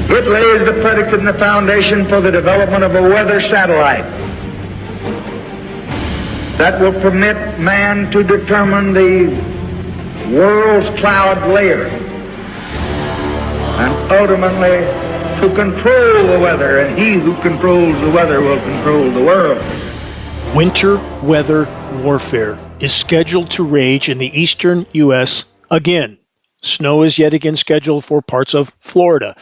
It lays the predicate and the foundation for the development of a weather satellite that will permit man to determine the world's cloud layer and ultimately to control the weather, and he who controls the weather will control the world. Winter weather warfare is scheduled to rage in the eastern U.S. again. Snow is yet again scheduled for parts of Florida.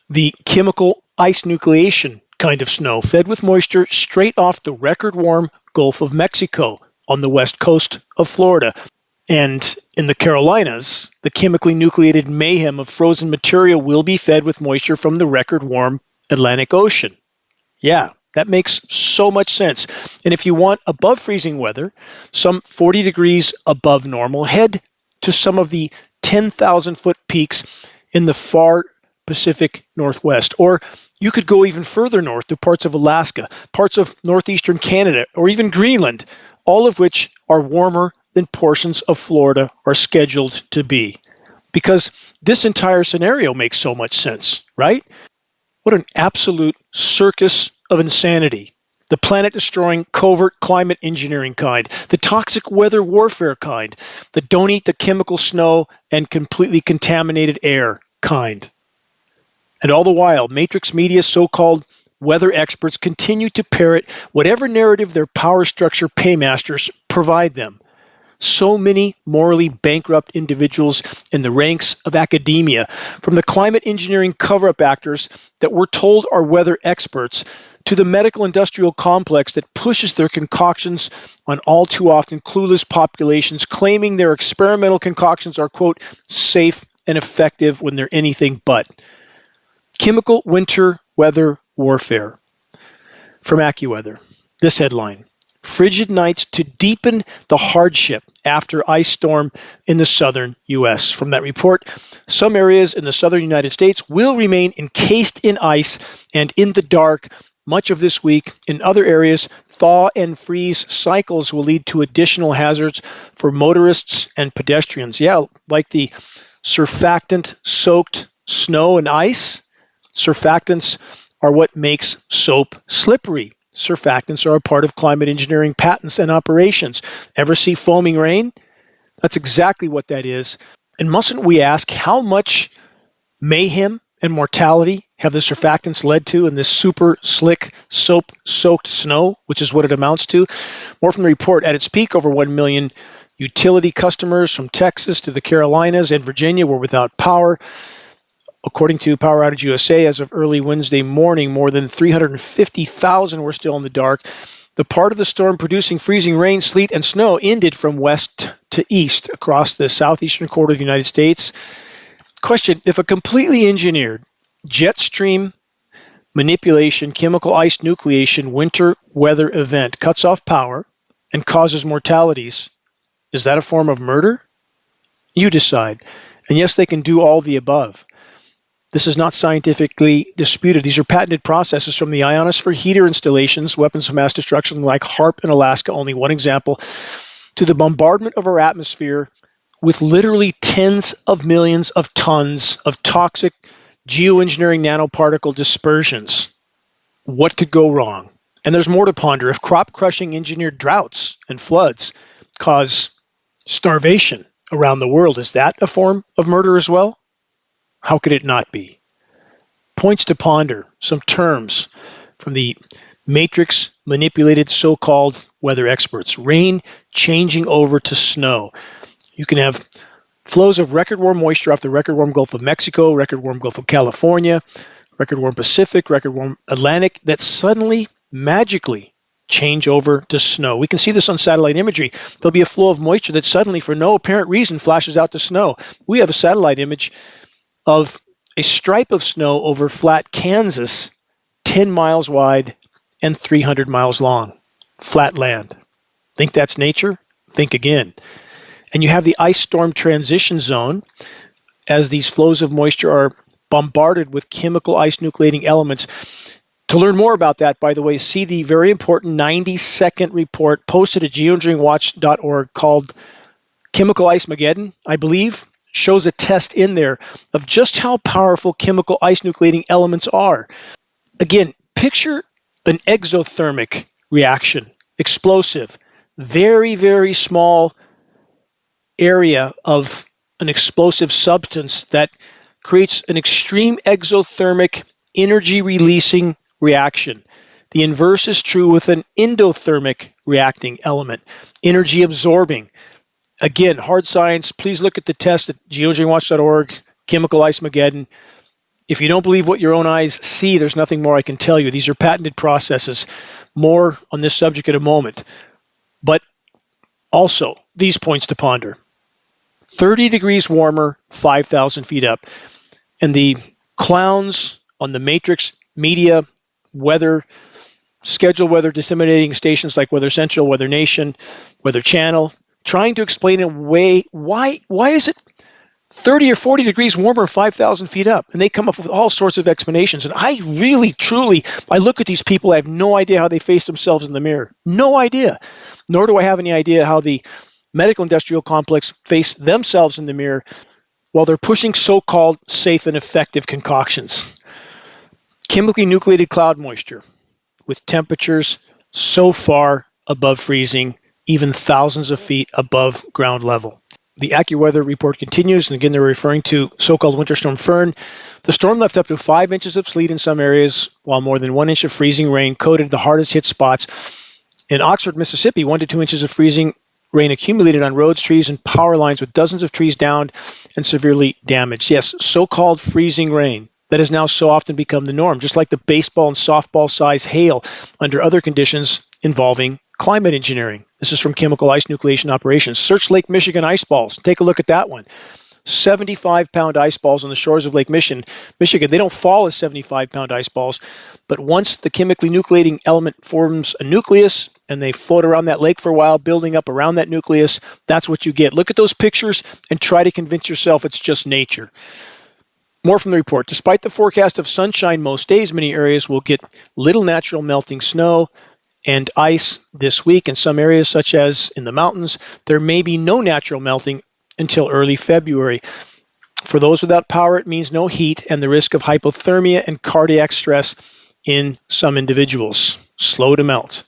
The chemical ice nucleation kind of snow fed with moisture straight off the record-warm Gulf of Mexico on the west coast of Florida. And in the Carolinas, the chemically nucleated mayhem of frozen material will be fed with moisture from the record-warm Atlantic Ocean. Yeah, that makes so much sense. And if you want above freezing weather, some 40 degrees above normal, head to some of the 10,000-foot peaks in the far Pacific Northwest. Or you could go even further north to parts of Alaska, parts of northeastern Canada, or even Greenland, all of which are warmer than portions of Florida are scheduled to be. Because this entire scenario makes so much sense, right? What an absolute circus of insanity. The planet-destroying covert climate engineering kind, the toxic weather warfare kind, the don't eat the chemical snow and completely contaminated air kind. And all the while, Matrix Media's so-called weather experts continue to parrot whatever narrative their power structure paymasters provide them. So many morally bankrupt individuals in the ranks of academia, from the climate engineering cover-up actors that we're told are weather experts, to the medical industrial complex that pushes their concoctions on all too often clueless populations, claiming their experimental concoctions are, quote, safe and effective when they're anything but. Chemical winter weather warfare. From AccuWeather, this headline: frigid nights to deepen the hardship after ice storm in the southern U.S. From that report, some areas in the southern United States will remain encased in ice and in the dark much of this week. In other areas, thaw and freeze cycles will lead to additional hazards for motorists and pedestrians. Yeah, like the surfactant-soaked snow and ice. Surfactants are what makes soap slippery. Surfactants are a part of climate engineering patents and operations. Ever see foaming rain? That's exactly what that is. And mustn't we ask, how much mayhem and mortality have the surfactants led to in this super slick soap-soaked snow, which is what it amounts to? More from the report. At its peak, over 1 million utility customers from Texas to the Carolinas and Virginia were without power. According to Power Outage USA, as of early Wednesday morning, more than 350,000 were still in the dark. The part of the storm producing freezing rain, sleet, and snow ended from west to east across the southeastern quarter of the United States. Question: if a completely engineered jet stream manipulation, chemical ice nucleation winter weather event cuts off power and causes mortalities, is that a form of murder? You decide. And yes, they can do all the above. This is not scientifically disputed. These are patented processes, from the ionosphere heater installations, weapons of mass destruction like HARP in Alaska, only one example, to the bombardment of our atmosphere with literally tens of millions of tons of toxic geoengineering nanoparticle dispersions. What could go wrong? And there's more to ponder. If crop-crushing engineered droughts and floods cause starvation around the world, is that a form of murder as well? How could it not be? Points to ponder, some terms from the matrix-manipulated so-called weather experts. Rain changing over to snow. You can have flows of record-warm moisture off the record-warm Gulf of Mexico, record-warm Gulf of California, record-warm Pacific, record-warm Atlantic that suddenly, magically change over to snow. We can see this on satellite imagery. There'll be a flow of moisture that suddenly, for no apparent reason, flashes out to snow. We have a satellite image of a stripe of snow over flat Kansas, 10 miles wide and 300 miles long. Flat land. Think that's nature? Think again. And you have the ice storm transition zone as these flows of moisture are bombarded with chemical ice nucleating elements. To learn more about that, by the way, see the very important 90-second report posted at geoengineeringwatch.org called Chemical Ice Mageddon, I believe, shows a test in there of just how powerful chemical ice nucleating elements are. Again, picture an exothermic reaction, explosive, very, very small area of an explosive substance that creates an extreme exothermic energy releasing reaction. The inverse is true with an endothermic reacting element, energy absorbing. Again, hard science. Please look at the test at geoengineeringwatch.org, Chemical Ice Mageddon. If you don't believe what your own eyes see, there's nothing more I can tell you. These are patented processes. More on this subject in a moment. But also, these points to ponder. 30 degrees warmer, 5,000 feet up. And the clowns on the Matrix media, weather, scheduled weather disseminating stations like Weather Central, Weather Nation, Weather Channel, trying to explain away why is it 30 or 40 degrees warmer, 5,000 feet up? And they come up with all sorts of explanations. And I really, truly, I look at these people, I have no idea how they face themselves in the mirror. No idea. Nor do I have any idea how the medical industrial complex face themselves in the mirror while they're pushing so-called safe and effective concoctions. Chemically nucleated cloud moisture with temperatures so far above freezing, even thousands of feet above ground level. The AccuWeather report continues, and again, they're referring to so-called Winter Storm Fern. The storm left up to 5 inches of sleet in some areas, while more than 1 inch of freezing rain coated the hardest hit spots. In Oxford, Mississippi, 1 to 2 inches of freezing rain accumulated on roads, trees, and power lines, with dozens of trees downed and severely damaged. Yes, so-called freezing rain that has now so often become the norm, just like the baseball and softball size hail under other conditions involving climate engineering. This is from Chemical Ice Nucleation Operations. Search Lake Michigan ice balls. Take a look at that one. 75-pound ice balls on the shores of Lake Michigan. They don't fall as 75-pound ice balls, but once the chemically nucleating element forms a nucleus and they float around that lake for a while, building up around that nucleus, that's what you get. Look at those pictures and try to convince yourself it's just nature. More from the report. Despite the forecast of sunshine most days, many areas will get little natural melting snow and ice this week. In some areas, such as in the mountains, there may be no natural melting until early February. For those without power, it means no heat and the risk of hypothermia and cardiac stress in some individuals. Slow to melt.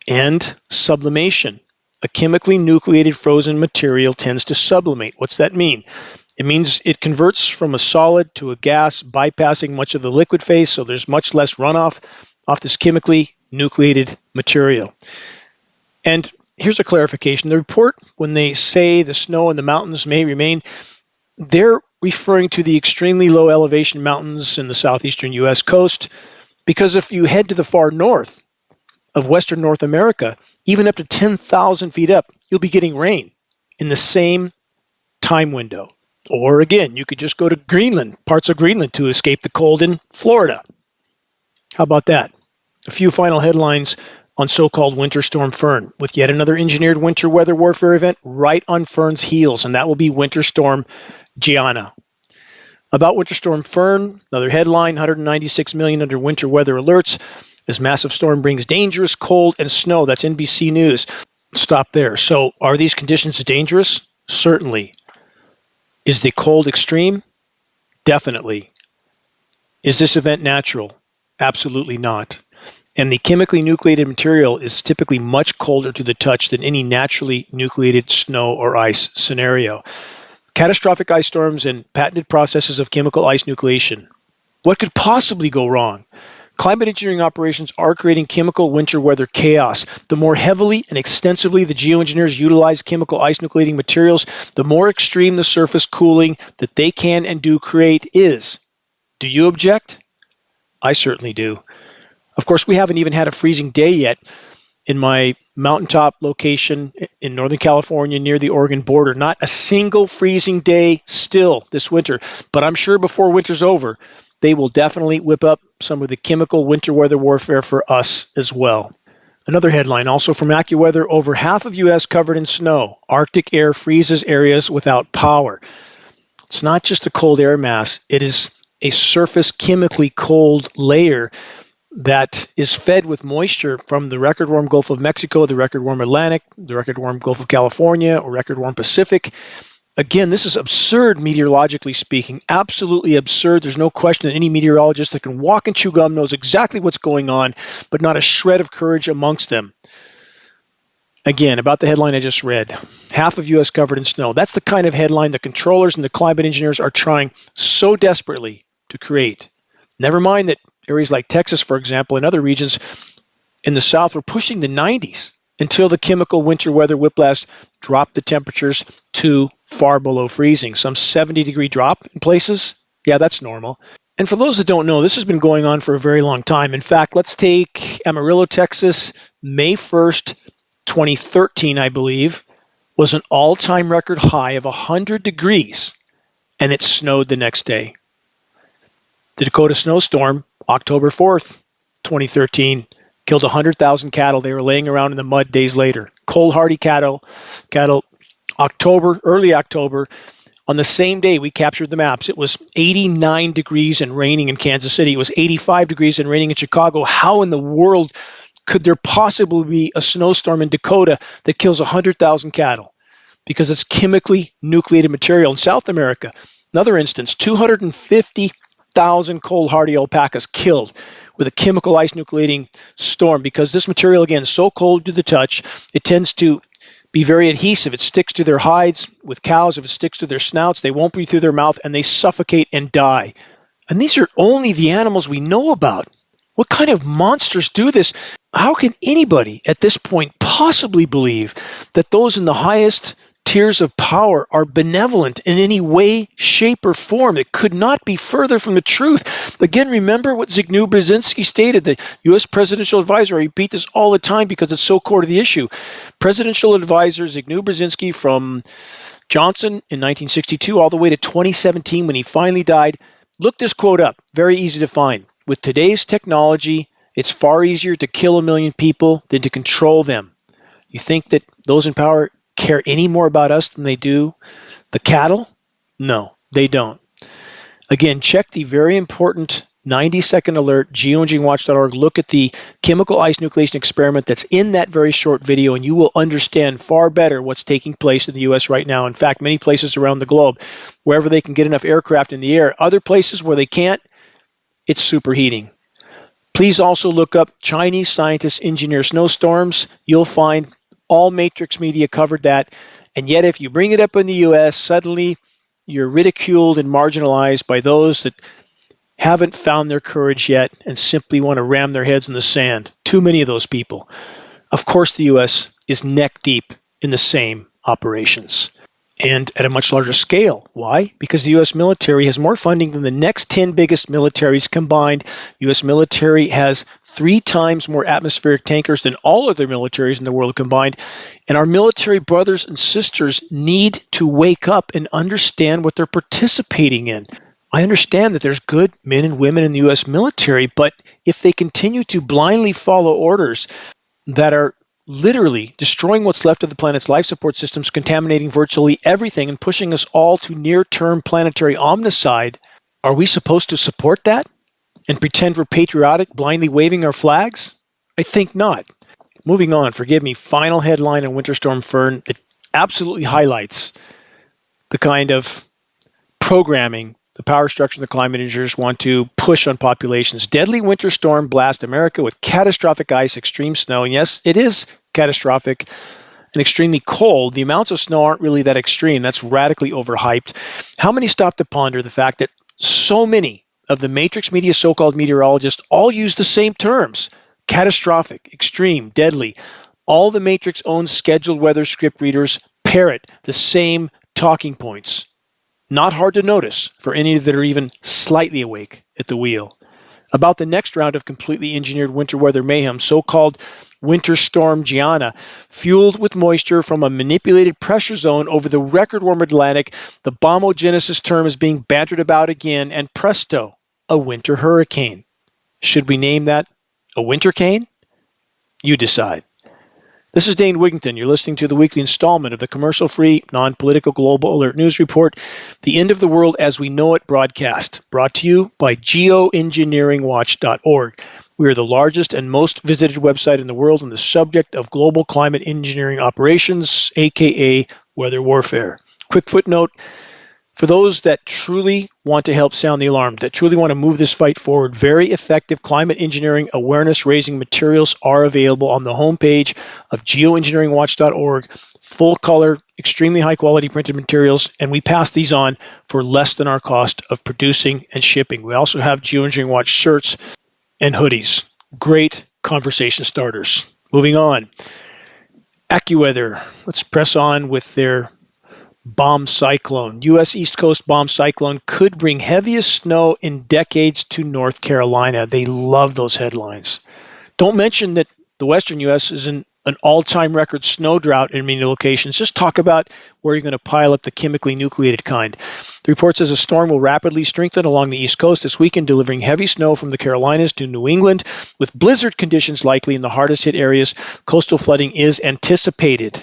And sublimation. A chemically nucleated frozen material tends to sublimate. What's that mean? It means it converts from a solid to a gas, bypassing much of the liquid phase, so there's much less runoff off this chemically nucleated material. And here's a clarification. The report, when they say the snow in the mountains may remain, they're referring to the extremely low elevation mountains in the southeastern U.S. coast, because if you head to the far north of western North America, even up to 10,000 feet up, you'll be getting rain in the same time window. Or again, you could just go to Greenland, parts of Greenland, to escape the cold in Florida. How about that? A few final headlines on so-called Winter Storm Fern, with yet another engineered winter weather warfare event right on Fern's heels, and that will be Winter Storm Gianna. About Winter Storm Fern, another headline, 196 million under winter weather alerts. This massive storm brings dangerous cold and snow. That's NBC News. Stop there. So are these conditions dangerous? Certainly. Is the cold extreme? Definitely. Is this event natural? Absolutely not. And the chemically nucleated material is typically much colder to the touch than any naturally nucleated snow or ice scenario. Catastrophic ice storms and patented processes of chemical ice nucleation. What could possibly go wrong? Climate engineering operations are creating chemical winter weather chaos. The more heavily and extensively the geoengineers utilize chemical ice nucleating materials, the more extreme the surface cooling that they can and do create is. Do you object? I certainly do. Of course, we haven't even had a freezing day yet in my mountaintop location in Northern California near the Oregon border. Not a single freezing day still this winter. But I'm sure before winter's over, they will definitely whip up some of the chemical winter weather warfare for us as well. Another headline, also from AccuWeather, over half of U.S. covered in snow. Arctic air freezes areas without power. It's not just a cold air mass. It is a surface chemically cold layer that is fed with moisture from the record warm Gulf of Mexico, the record warm Atlantic, the record warm Gulf of California, or record warm Pacific. Again, this is absurd meteorologically speaking, absolutely absurd. There's no question that any meteorologist that can walk and chew gum knows exactly what's going on, but not a shred of courage amongst them. Again, about the headline I just read, half of U.S. covered in snow. That's the kind of headline the controllers and the climate engineers are trying so desperately to create. Never mind that areas like Texas, for example, and other regions in the south were pushing the 90s until the chemical winter weather whiplash dropped the temperatures to far below freezing. Some 70-degree drop in places. Yeah, that's normal. And for those that don't know, this has been going on for a very long time. In fact, let's take Amarillo, Texas, May 1st, 2013, I believe, was an all-time record high of 100 degrees, and it snowed the next day. The Dakota snowstorm, October 4th, 2013, killed 100,000 cattle. They were laying around in the mud days later. Cold hardy cattle, early October. On the same day, we captured the maps. It was 89 degrees and raining in Kansas City. It was 85 degrees and raining in Chicago. How in the world could there possibly be a snowstorm in Dakota that kills 100,000 cattle? Because it's chemically nucleated material. In South America, another instance, 250,000 cold hardy alpacas killed with a chemical ice nucleating storm, because this material, again, is so cold to the touch, it tends to be very adhesive. It sticks to their hides. With cows, if it sticks to their snouts, they won't breathe through their mouth and they suffocate and die. And these are only the animals we know about. What kind of monsters do this? How can anybody at this point possibly believe that those in the highest tiers of power are benevolent in any way, shape, or form? It could not be further from the truth. Again, remember what Zbigniew Brzezinski stated, the U.S. presidential advisor. I repeat this all the time because it's so core to the issue. Presidential advisor Zbigniew Brzezinski from Johnson in 1962 all the way to 2017 when he finally died. Look this quote up. Very easy to find. With today's technology, it's far easier to kill 1 million people than to control them. You think that those in power care any more about us than they do the cattle? No, they don't. Again, check the very important 90-second alert, geoengineeringwatch.org. Look at the chemical ice nucleation experiment that's in that very short video, and you will understand far better what's taking place in the U.S. right now. In fact, many places around the globe, wherever they can get enough aircraft in the air, other places where they can't, it's superheating. Please also look up Chinese scientists engineer snowstorms. You'll find all Matrix media covered that. And yet, if you bring it up in the U.S., suddenly you're ridiculed and marginalized by those that haven't found their courage yet and simply want to ram their heads in the sand. Too many of those people. Of course, the U.S. is neck deep in the same operations, and at a much larger scale. Why? Because the U.S. military has more funding than the next 10 biggest militaries combined. U.S. military has 3 times more atmospheric tankers than all other militaries in the world combined. And our military brothers and sisters need to wake up and understand what they're participating in. I understand that there's good men and women in the U.S. military, but if they continue to blindly follow orders that are literally destroying what's left of the planet's life support systems, contaminating virtually everything, and pushing us all to near-term planetary omnicide, are we supposed to support that and pretend we're patriotic, blindly waving our flags? I think not. Moving on, forgive me, final headline on Winter Storm Fern that absolutely highlights the kind of programming the power structure and the climate engineers want to push on populations. Deadly winter storm blast America with catastrophic ice, extreme snow. And yes, it is catastrophic and extremely cold. The amounts of snow aren't really that extreme. That's radically overhyped. How many stop to ponder the fact that so many of the Matrix media so-called meteorologists all use the same terms? Catastrophic, extreme, deadly. All the Matrix owned scheduled weather script readers parrot the same talking points. Not hard to notice for any that are even slightly awake at the wheel. About the next round of completely engineered winter weather mayhem, so-called Winter Storm Gianna, fueled with moisture from a manipulated pressure zone over the record-warm Atlantic, the bombogenesis term is being bantered about again, and presto, a winter hurricane. Should we name that a winter cane? You decide. This is Dane Wigington. You're listening to the weekly installment of the commercial-free, non-political Global Alert News Report, the End of the World as We Know It broadcast, brought to you by Geoengineeringwatch.org. We are the largest and most visited website in the world on the subject of global climate engineering operations, aka weather warfare. Quick footnote, for those that truly want to help sound the alarm, that truly want to move this fight forward, very effective climate engineering awareness-raising materials are available on the homepage of geoengineeringwatch.org. Full color, extremely high quality printed materials, and we pass these on for less than our cost of producing and shipping. We also have Geoengineering Watch shirts and hoodies. Great conversation starters. Moving on. AccuWeather. Let's press on with their bomb cyclone. U.S. East Coast bomb cyclone could bring heaviest snow in decades to North Carolina. They love those headlines. Don't mention that the western U.S. is in an all-time record snow drought in many locations. Just talk about where you're going to pile up the chemically nucleated kind. The report says a storm will rapidly strengthen along the East Coast this weekend, delivering heavy snow from the Carolinas to New England, with blizzard conditions likely in the hardest hit areas. Coastal flooding is anticipated,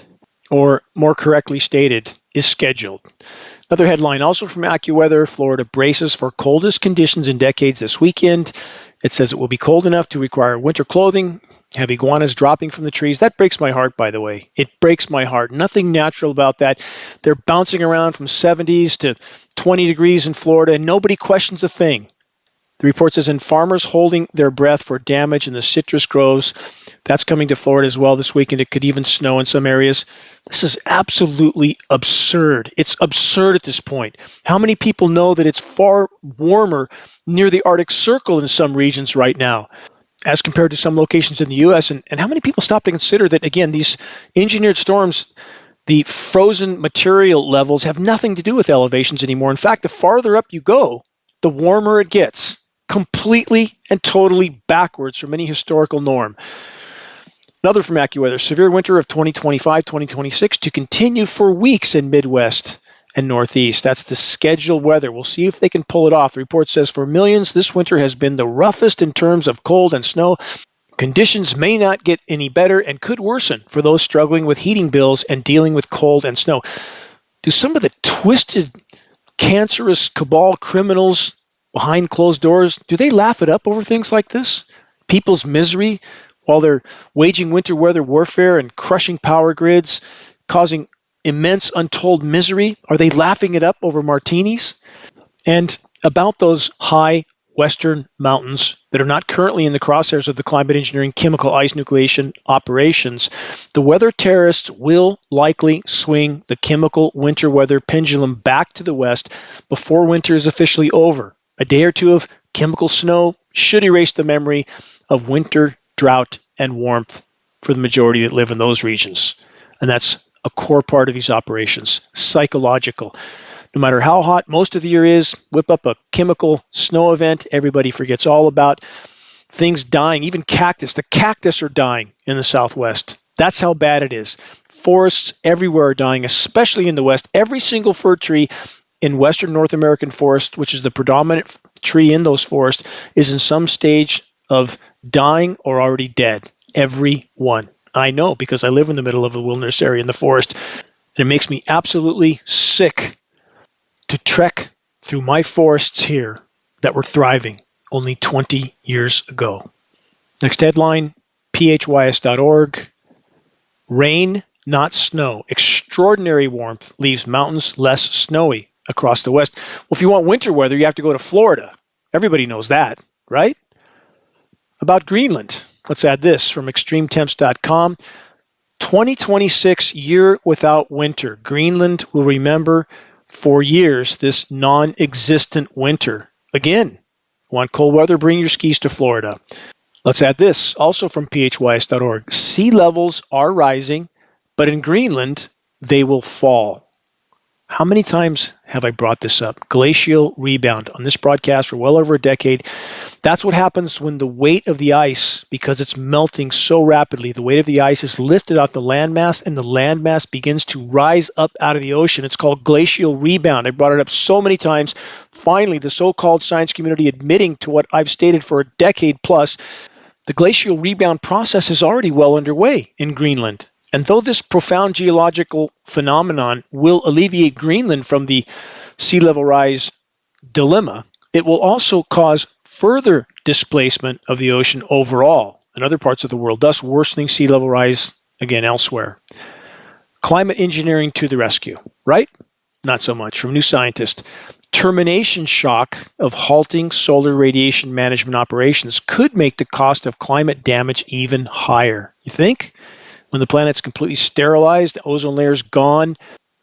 or more correctly stated, is scheduled. Another headline also from AccuWeather, Florida braces for coldest conditions in decades this weekend. It says it will be cold enough to require winter clothing. Have iguanas dropping from the trees. That breaks my heart, by the way. It breaks my heart. Nothing natural about that. They're bouncing around from 70s to 20 degrees in Florida, and nobody questions a thing. The report says, and farmers holding their breath for damage in the citrus groves. That's coming to Florida as well this weekend. It could even snow in some areas. This is absolutely absurd. It's absurd at this point. How many people know that it's far warmer near the Arctic Circle in some regions right now, as compared to some locations in the U.S.? And how many people stop to consider that, again, these engineered storms, the frozen material levels have nothing to do with elevations anymore. In fact, the farther up you go, the warmer it gets. Completely and totally backwards from any historical norm. Another from AccuWeather, severe winter of 2025-2026 to continue for weeks in Midwest and Northeast. That's the scheduled weather. We'll see if they can pull it off. The report says for millions, this winter has been the roughest in terms of cold and snow. Conditions may not get any better and could worsen for those struggling with heating bills and dealing with cold and snow. Do some of the twisted, cancerous cabal criminals behind closed doors, do they laugh it up over things like this? People's misery while they're waging winter weather warfare and crushing power grids, causing immense untold misery? Are they laughing it up over martinis? And about those high western mountains that are not currently in the crosshairs of the climate engineering chemical ice nucleation operations, the weather terrorists will likely swing the chemical winter weather pendulum back to the west before winter is officially over. A day or two of chemical snow should erase the memory of winter, drought, and warmth for the majority that live in those regions. And that's a core part of these operations, psychological. No matter how hot most of the year is, whip up a chemical snow event, everybody forgets all about things dying, even cactus. The cactus are dying in the Southwest. That's how bad it is. Forests everywhere are dying, especially in the West. Every single fir tree in Western North American forest, which is the predominant tree in those forests, is in some stage of dying or already dead. Every one. I know, because I live in the middle of a wilderness area in the forest, and it makes me absolutely sick to trek through my forests here that were thriving only 20 years ago. Next headline, phys.org. Rain, not snow. Extraordinary warmth leaves mountains less snowy across the West. Well, if you want winter weather, you have to go to Florida. Everybody knows that, right? About Greenland, let's add this from extremetemps.com. 2026 year without winter. Greenland will remember for years this non-existent winter. Again, want cold weather? Bring your skis to Florida. Let's add this also from phys.org. Sea levels are rising, but in Greenland, they will fall. How many times have I brought this up? Glacial rebound on this broadcast for well over a decade. That's what happens when the weight of the ice, because it's melting so rapidly, the weight of the ice is lifted off the landmass and the landmass begins to rise up out of the ocean. It's called glacial rebound. I brought it up so many times. Finally, the so-called science community admitting to what I've stated for a decade plus, the glacial rebound process is already well underway in Greenland. And though this profound geological phenomenon will alleviate Greenland from the sea level rise dilemma, it will also cause further displacement of the ocean overall in other parts of the world, thus worsening sea level rise again elsewhere. Climate engineering to the rescue, right? not so much. From New Scientist, termination shock of halting solar radiation management operations could make the cost of climate damage even higher. You think? When the planet's completely sterilized, the ozone layer's gone,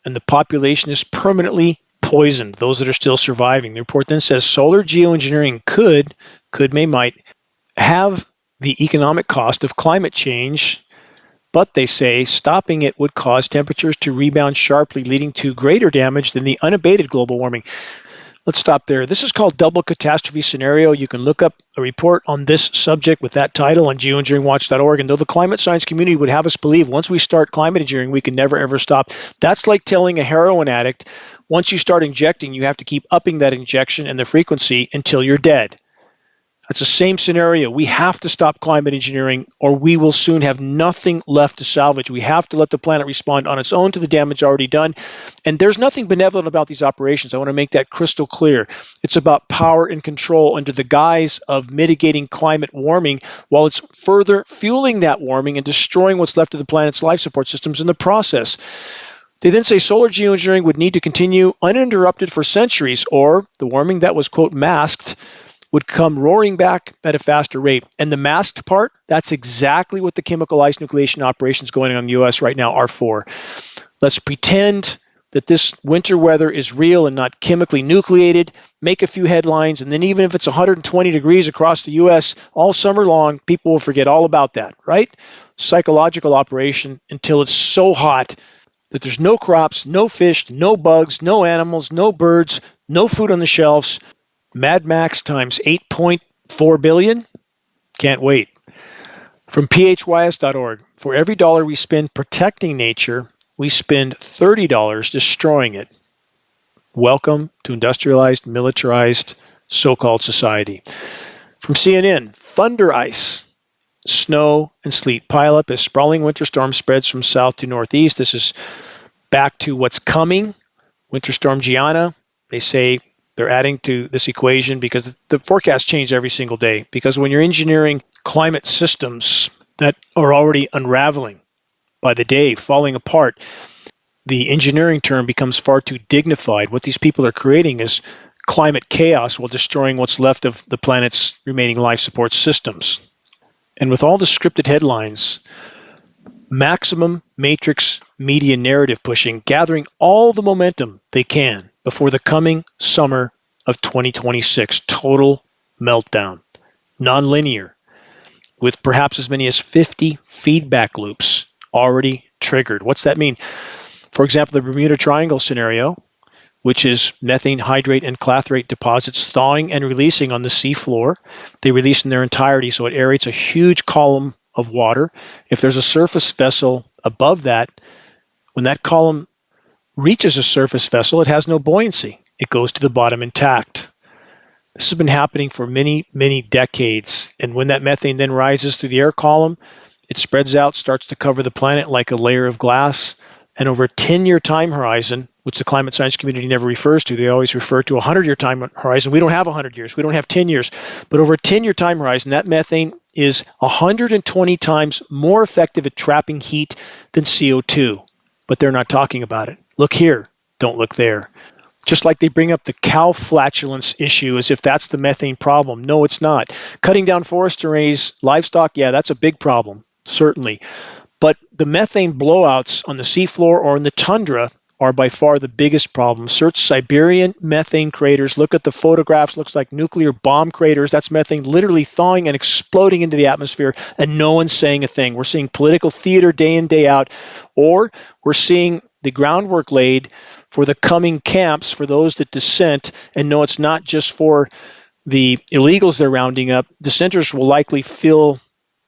and the population is permanently poisoned, those that are still surviving. The report then says solar geoengineering might have the economic cost of climate change, but they say stopping it would cause temperatures to rebound sharply, leading to greater damage than the unabated global warming. Let's stop there. This is called Double Catastrophe Scenario. You can look up a report on this subject with that title on geoengineeringwatch.org. And though the climate science community would have us believe once we start climate engineering, we can never, ever stop, that's like telling a heroin addict, once you start injecting, you have to keep upping that injection and the frequency until you're dead. That's the same scenario. We have to stop climate engineering or we will soon have nothing left to salvage. We have to let the planet respond on its own to the damage already done. And there's nothing benevolent about these operations. I want to make that crystal clear. It's about power and control under the guise of mitigating climate warming while it's further fueling that warming and destroying what's left of the planet's life support systems in the process. They then say solar geoengineering would need to continue uninterrupted for centuries, or the warming that was, quote, masked would come roaring back at a faster rate. And the masked part, that's exactly what the chemical ice nucleation operations going on in the U.S. right now are for. Let's pretend that this winter weather is real and not chemically nucleated, make a few headlines, and then even if it's 120 degrees across the U.S. all summer long, people will forget all about that, right? Psychological operation until it's so hot that there's no crops, no fish, no bugs, no animals, no birds, no food on the shelves. Mad Max times 8.4 billion? Can't wait. From phys.org, for every dollar we spend protecting nature, we spend $30 destroying it. Welcome to industrialized, militarized, so-called society. From CNN, thunder ice, snow and sleet pile up as sprawling winter storm spreads from south to northeast. This is back to what's coming. Winter storm Gianna, they say they're adding to this equation because the forecasts change every single day. Because when you're engineering climate systems that are already unraveling by the day, falling apart, the engineering term becomes far too dignified. What these people are creating is climate chaos while destroying what's left of the planet's remaining life support systems. And with all the scripted headlines, maximum matrix media narrative pushing, gathering all the momentum they can before the coming summer of 2026. Total meltdown. Nonlinear, with perhaps as many as 50 feedback loops already triggered. What's that mean? For example, the Bermuda Triangle scenario, which is methane hydrate and clathrate deposits thawing and releasing on the seafloor. They release in their entirety, so it aerates a huge column of water. If there's a surface vessel above that, when that column reaches a surface vessel, it has no buoyancy. It goes to the bottom intact. This has been happening for many, many decades. And when that methane then rises through the air column, it spreads out, starts to cover the planet like a layer of glass. And over a 10-year time horizon, which the climate science community never refers to, they always refer to a 100-year time horizon. We don't have 100 years. We don't have 10 years. But over a 10-year time horizon, that methane is 120 times more effective at trapping heat than CO2. But they're not talking about it. Look here, don't look there. Just like they bring up the cow flatulence issue as if that's the methane problem. No, it's not. Cutting down forests to raise livestock, yeah, that's a big problem, certainly. But the methane blowouts on the seafloor or in the tundra are by far the biggest problem. Search Siberian methane craters. Look at the photographs. Looks like nuclear bomb craters. That's methane literally thawing and exploding into the atmosphere, and no one's saying a thing. We're seeing political theater day in, day out, or we're seeing the groundwork laid for the coming camps for those that dissent. And no, it's not just for the illegals they're rounding up. Dissenters will likely fill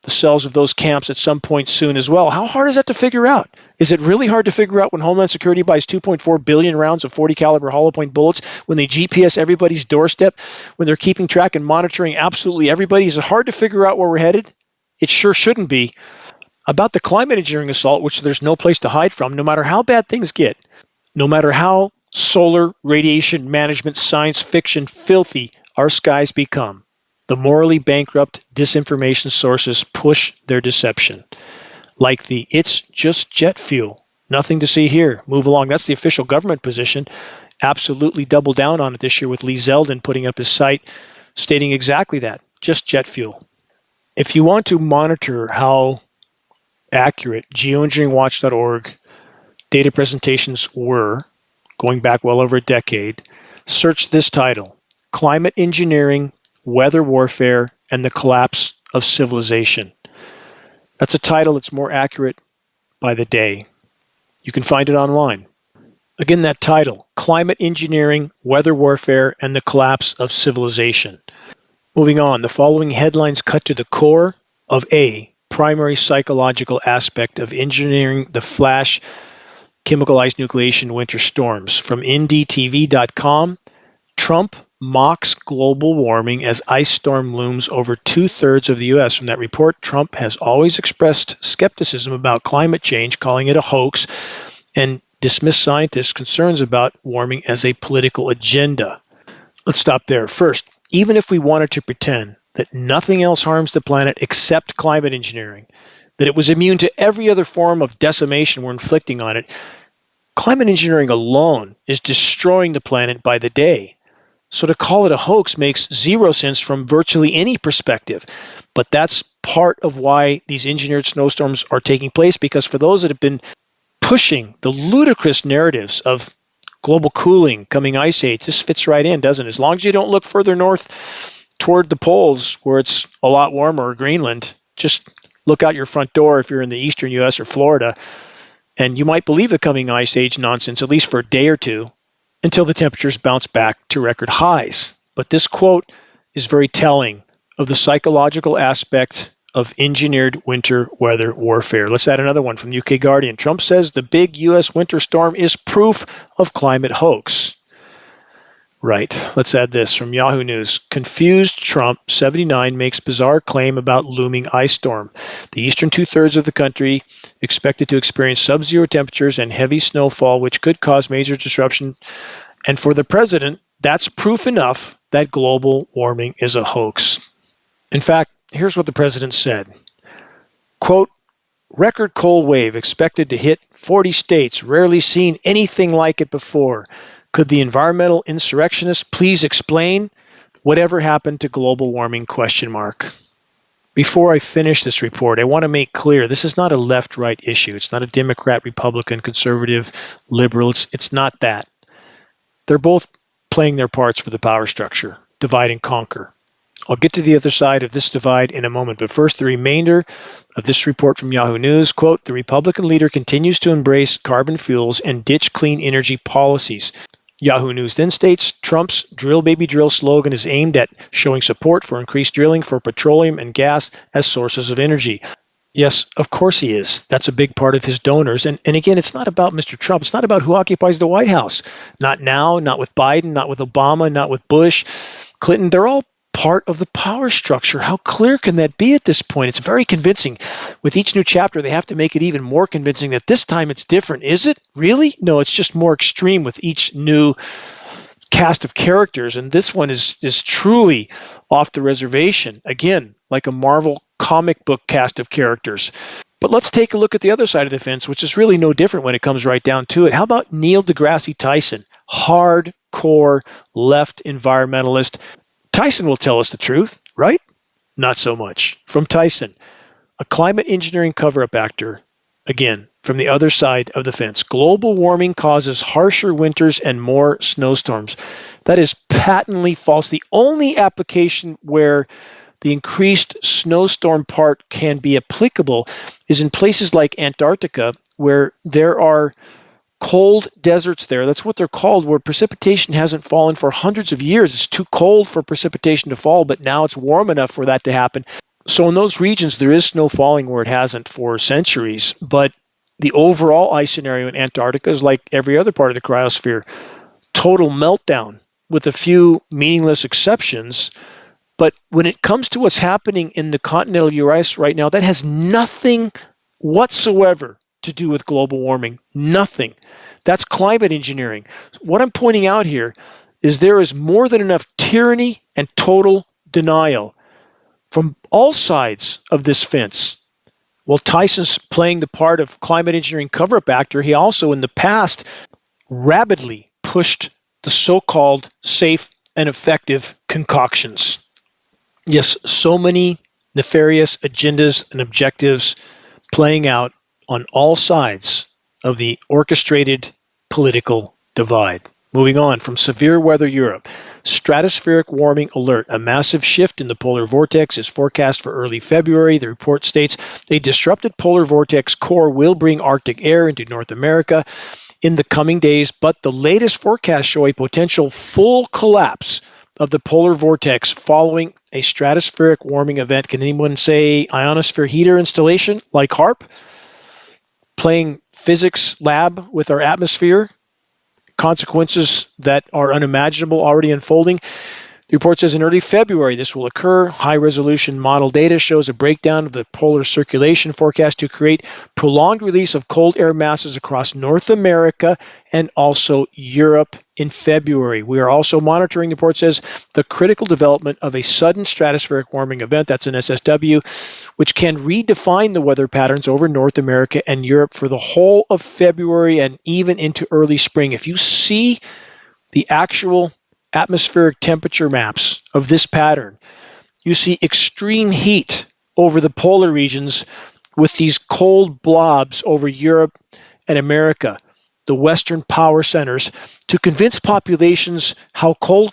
the cells of those camps at some point soon as well. How hard is that to figure out? Is it really hard to figure out when Homeland Security buys 2.4 billion rounds of 40 caliber hollow point bullets, when they GPS everybody's doorstep, when they're keeping track and monitoring absolutely everybody? Is it hard to figure out where we're headed? It sure shouldn't be. About the climate engineering assault, which there's no place to hide from, no matter how bad things get, no matter how solar radiation management science fiction filthy our skies become, the morally bankrupt disinformation sources push their deception. Like the "it's just jet fuel" Nothing to see here. Move along. That's the official government position. Absolutely double down on it this year with Lee Zeldin putting up his site stating exactly that. Just jet fuel. If you want to monitor how accurate geoengineeringwatch.org data presentations were, going back well over a decade, search this title, Climate Engineering, Weather Warfare, and the Collapse of Civilization. That's a title that's more accurate by the day. You can find it online. Again, that title, Climate Engineering, Weather Warfare, and the Collapse of Civilization. Moving on, the following headlines cut to the core of a primary psychological aspect of engineering the flash chemical ice nucleation winter storms. From ndtv.com, Trump mocks global warming as ice storm looms over 2/3 of the U.S. From that report, Trump has always expressed skepticism about climate change, calling it a hoax, and dismissed scientists' concerns about warming as a political agenda. Let's stop there. First, even if we wanted to pretend that nothing else harms the planet except climate engineering, that it was immune to every other form of decimation we're inflicting on it, climate engineering alone is destroying the planet by the day. So to call it a hoax makes zero sense from virtually any perspective. But that's part of why these engineered snowstorms are taking place, because for those that have been pushing the ludicrous narratives of global cooling, coming ice age, this fits right in, doesn't it? As long as you don't look further north toward the poles where it's a lot warmer, or Greenland, just look out your front door if you're in the eastern U.S. or Florida, and you might believe the coming ice age nonsense, at least for a day or two, until the temperatures bounce back to record highs. But this quote is very telling of the psychological aspect of engineered winter weather warfare. Let's add another one from UK Guardian. Trump says the big U.S. winter storm is proof of climate hoax. Right. Let's add this from Yahoo News. Confused Trump, 79, makes bizarre claim about looming ice storm. The eastern 2/3 of the country expected to experience sub-zero temperatures and heavy snowfall, which could cause major disruption. And for the president, that's proof enough that global warming is a hoax. In fact, here's what the president said. Quote, record cold wave expected to hit 40 states, rarely seen anything like it before. Could the environmental insurrectionists please explain whatever happened to global warming, ? Before I finish this report, I want to make clear this is not a left-right issue. It's not a Democrat, Republican, conservative, liberal. It's not that. They're both playing their parts for the power structure, divide and conquer. I'll get to the other side of this divide in a moment, but first, the remainder of this report from Yahoo News. Quote, the Republican leader continues to embrace carbon fuels and ditch clean energy policies. Yahoo News then states Trump's drill baby drill slogan is aimed at showing support for increased drilling for petroleum and gas as sources of energy. Yes, of course he is. That's a big part of his donors. And again, it's not about Mr. Trump. It's not about who occupies the White House. Not now, not with Biden, not with Obama, not with Bush, Clinton. They're all part of the power structure. How clear can that be at this point? It's very convincing. With each new chapter, they have to make it even more convincing that this time it's different. Is it? Really? No, it's just more extreme with each new cast of characters. And this one is truly off the reservation. Again, like a Marvel comic book cast of characters. But let's take a look at the other side of the fence, which is really no different when it comes right down to it. How about Neil deGrasse Tyson, hardcore left environmentalist? Tyson will tell us the truth, right? Not so much. From Tyson, a climate engineering cover-up actor, again, from the other side of the fence. Global warming causes harsher winters and more snowstorms. That is patently false. The only application where the increased snowstorm part can be applicable is in places like Antarctica, where there are cold deserts there. That's what they're called, where precipitation hasn't fallen for hundreds of years. It's too cold for precipitation to fall, but now it's warm enough for that to happen. So in those regions, there is snow falling where it hasn't for centuries, but the overall ice scenario in Antarctica is like every other part of the cryosphere. Total meltdown with a few meaningless exceptions. But when it comes to what's happening in the continental U.S. right now, that has nothing whatsoever to do with global warming. Nothing. That's climate engineering. What I'm pointing out here is there is more than enough tyranny and total denial from all sides of this fence Well, Tyson's playing the part of climate engineering cover-up actor. He also, in the past, rapidly pushed the so-called safe and effective concoctions. Yes, so many nefarious agendas and objectives playing out on all sides of the orchestrated political divide. Moving on from severe weather Europe. Stratospheric warming alert. A massive shift in the polar vortex is forecast for early February. The report states a disrupted polar vortex core will bring Arctic air into North America in the coming days, but the latest forecasts show a potential full collapse of the polar vortex following a stratospheric warming event. Can anyone say ionosphere heater installation like HARP? Playing physics lab with our atmosphere? Consequences that are unimaginable already unfolding. The report says in early February this will occur. High-resolution model data shows a breakdown of the polar circulation forecast to create prolonged release of cold air masses across North America and also Europe in February. We are also monitoring, the report says, the critical development of a sudden stratospheric warming event, that's an SSW, which can redefine the weather patterns over North America and Europe for the whole of February and even into early spring. If you see the actual atmospheric temperature maps of this pattern, you see extreme heat over the polar regions with these cold blobs over Europe and America, the Western power centers, to convince populations how cold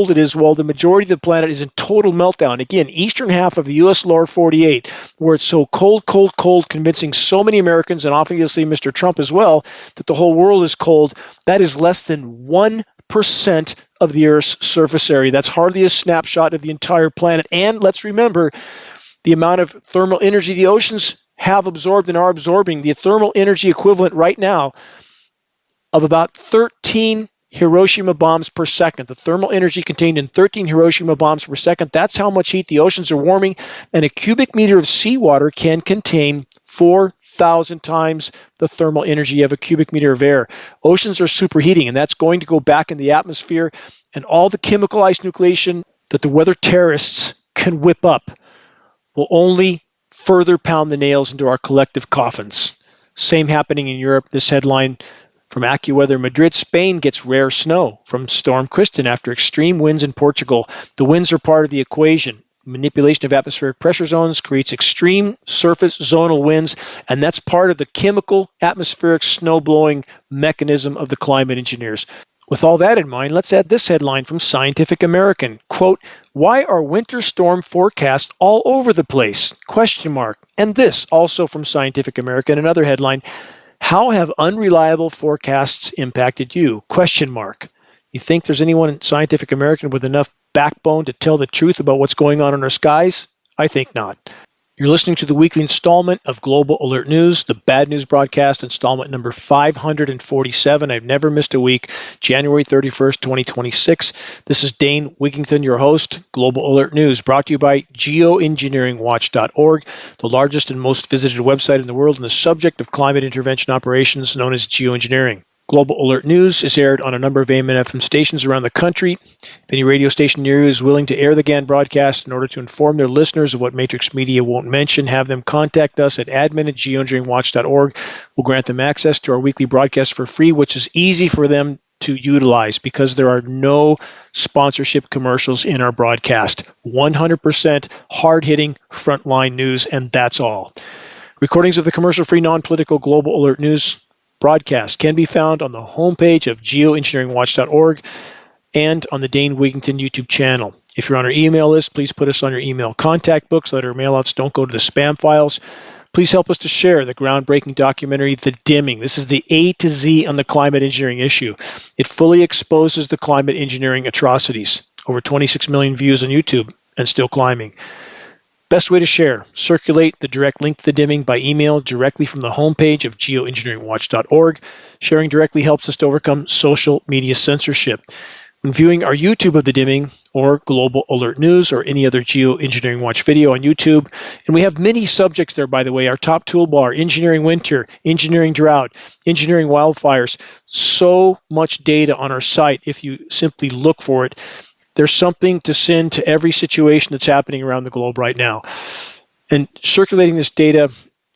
it is while the majority of the planet is in total meltdown. Again, eastern half of the U.S. lower 48, where it's so cold, convincing so many Americans, and obviously Mr. Trump as well, that the whole world is cold. That is less than 1% of the Earth's surface area. That's hardly a snapshot of the entire planet. And let's remember the amount of thermal energy the oceans have absorbed and are absorbing. The thermal energy equivalent right now of about 13 Hiroshima bombs per second. The thermal energy contained in 13 Hiroshima bombs per second. That's how much heat the oceans are warming. And a cubic meter of seawater can contain 4,000 times the thermal energy of a cubic meter of air. Oceans are superheating, and that's going to go back in the atmosphere. And all the chemical ice nucleation that the weather terrorists can whip up will only further pound the nails into our collective coffins. Same happening in Europe. This headline from AccuWeather: Madrid, Spain gets rare snow from Storm Kristen after extreme winds in Portugal. The winds are part of the equation. Manipulation of atmospheric pressure zones creates extreme surface zonal winds, and that's part of the chemical atmospheric snow blowing mechanism of the climate engineers. With all that in mind, let's add this headline from Scientific American. Quote, why are winter storm forecasts all over the place? Question mark. And this also from Scientific American, another headline, how have unreliable forecasts impacted you? Question mark. You think there's anyone in Scientific American with enough backbone to tell the truth about what's going on in our skies? I think not. You're listening to the weekly installment of Global Alert News, the Bad News Broadcast, installment number 547. I've never missed a week, January 31st, 2026. This is Dane Wigington, your host, Global Alert News, brought to you by Geoengineeringwatch.org, the largest and most visited website in the world on the subject of climate intervention operations known as geoengineering. Global Alert News is aired on a number of AM and FM stations around the country. If any radio station near you is willing to air the GAN broadcast in order to inform their listeners of what Matrix Media won't mention, have them contact us at admin@geoengineeringwatch.org. We'll grant them access to our weekly broadcast for free, which is easy for them to utilize because there are no sponsorship commercials in our broadcast. 100% hard-hitting frontline news, and that's all. Recordings of the commercial-free, non-political Global Alert News broadcast can be found on the homepage of geoengineeringwatch.org and on the Dane Wigington YouTube channel. If you're on our email list, please put us on your email contact book so that our mailouts don't go to the spam files. Please help us to share the groundbreaking documentary, The Dimming. This is the A to Z on the climate engineering issue. It fully exposes the climate engineering atrocities. Over 26 million views on YouTube and still climbing. Best way to share, circulate the direct link to The Dimming by email directly from the homepage of geoengineeringwatch.org. Sharing directly helps us to overcome social media censorship. When viewing our YouTube of The Dimming or Global Alert News or any other Geoengineering Watch video on YouTube, and we have many subjects there, by the way, our top toolbar, engineering winter, engineering drought, engineering wildfires, so much data on our site if you simply look for it. There's something to send to every situation that's happening around the globe right now. And circulating this data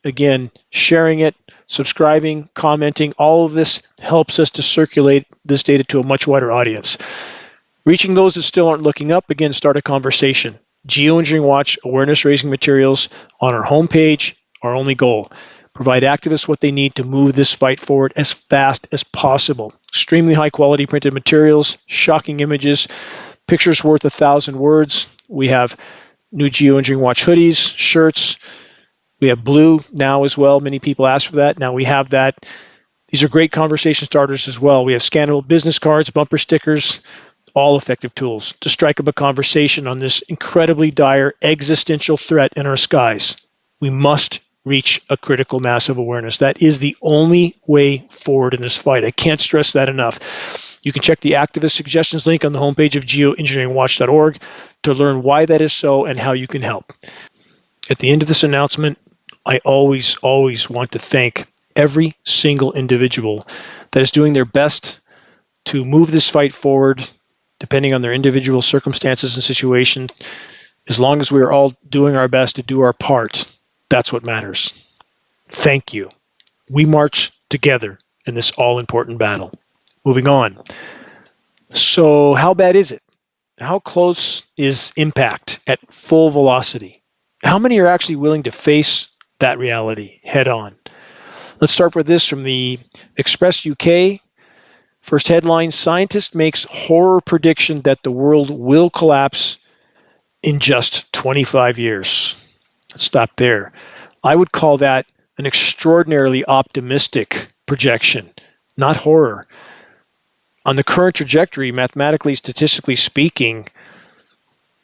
again, sharing it, subscribing, commenting, all of this helps us to circulate this data to a much wider audience. Reaching those that still aren't looking up, again, start a conversation. Geoengineering Watch awareness-raising materials on our homepage, our only goal. Provide activists what they need to move this fight forward as fast as possible. Extremely high-quality printed materials, shocking images, pictures worth 1,000 words. We have new Geoengineering Watch hoodies, shirts. We have blue now as well. Many people ask for that. Now we have that. These are great conversation starters as well. We have scannable business cards, bumper stickers, all effective tools to strike up a conversation on this incredibly dire existential threat in our skies. We must reach a critical mass of awareness. That is the only way forward in this fight. I can't stress that enough. You can check the activist suggestions link on the homepage of geoengineeringwatch.org to learn why that is so and how you can help. At the end of this announcement, I always want to thank every single individual that is doing their best to move this fight forward, depending on their individual circumstances and situation. As long as we are all doing our best to do our part, that's what matters. Thank you. We march together in this all-important battle. Moving on. So how bad is it? How close is impact at full velocity? How many are actually willing to face that reality head on? Let's start with this from the Express UK. First headline, scientist makes horror prediction that the world will collapse in just 25 years. Let's stop there. I would call that an extraordinarily optimistic projection, not horror. On the current trajectory, mathematically, statistically speaking,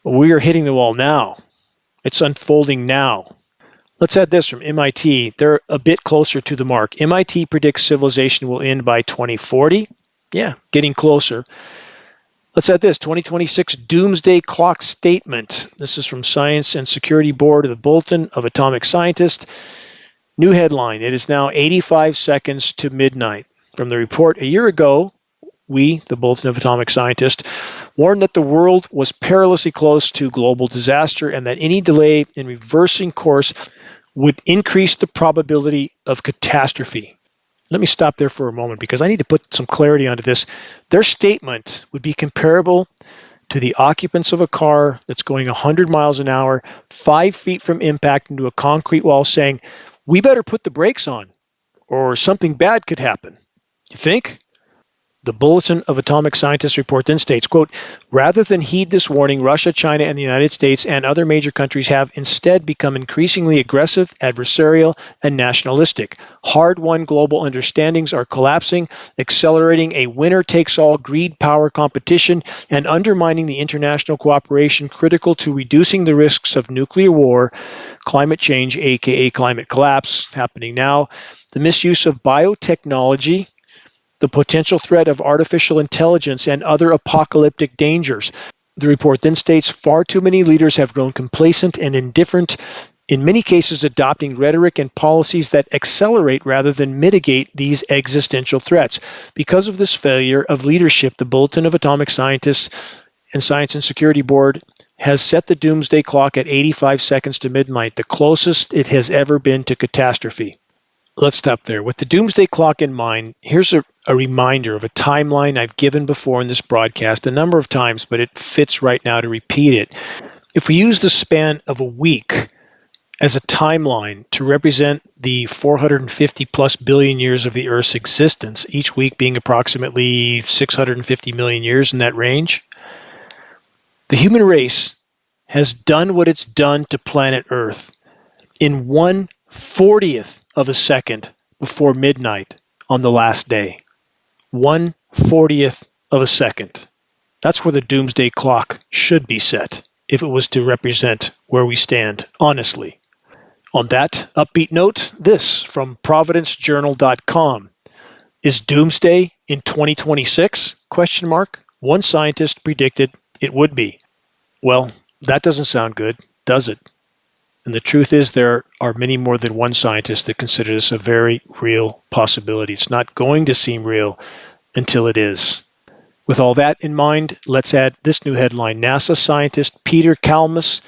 we are hitting the wall now. It's unfolding now. Let's add this from MIT. They're a bit closer to the mark. MIT predicts civilization will end by 2040. Yeah, getting closer. Let's add this, 2026 Doomsday Clock Statement. This is from Science and Security Board of the Bulletin of Atomic Scientists. New headline, it is now 85 seconds to midnight. From the report a year ago, we, the Bulletin of Atomic Scientists, warned that the world was perilously close to global disaster and that any delay in reversing course would increase the probability of catastrophe. Let me stop there for a moment because I need to put some clarity onto this. Their statement would be comparable to the occupants of a car that's going 100 miles an hour, 5 feet from impact into a concrete wall saying, we better put the brakes on or something bad could happen. You think? The Bulletin of Atomic Scientists report then states, quote, rather than heed this warning, Russia, China, and the United States and other major countries have instead become increasingly aggressive, adversarial, and nationalistic. Hard-won global understandings are collapsing, accelerating a winner-takes-all greed power competition, and undermining the international cooperation critical to reducing the risks of nuclear war, climate change, aka climate collapse, happening now, the misuse of biotechnology, the potential threat of artificial intelligence, and other apocalyptic dangers. The report then states far too many leaders have grown complacent and indifferent, in many cases adopting rhetoric and policies that accelerate rather than mitigate these existential threats. Because of this failure of leadership, the Bulletin of Atomic Scientists and Science and Security Board has set the doomsday clock at 85 seconds to midnight, the closest it has ever been to catastrophe. Let's stop there. With the doomsday clock in mind, here's a reminder of a timeline I've given before in this broadcast a number of times, but it fits right now to repeat it. If we use the span of a week as a timeline to represent the 450 plus billion years of the Earth's existence, each week being approximately 650 million years in that range, the human race has done what it's done to planet Earth in 1/40th of a second before midnight on the last day. 1/40th of a second. That's where the doomsday clock should be set if it was to represent where we stand, honestly. On that upbeat note, this from providencejournal.com. Is doomsday in 2026? Question mark. One scientist predicted it would be. Well, that doesn't sound good, does it? And the truth is there are many more than one scientist that consider this a very real possibility. It's not going to seem real until it is. With all that in mind, let's add this new headline. NASA scientist Peter Kalmus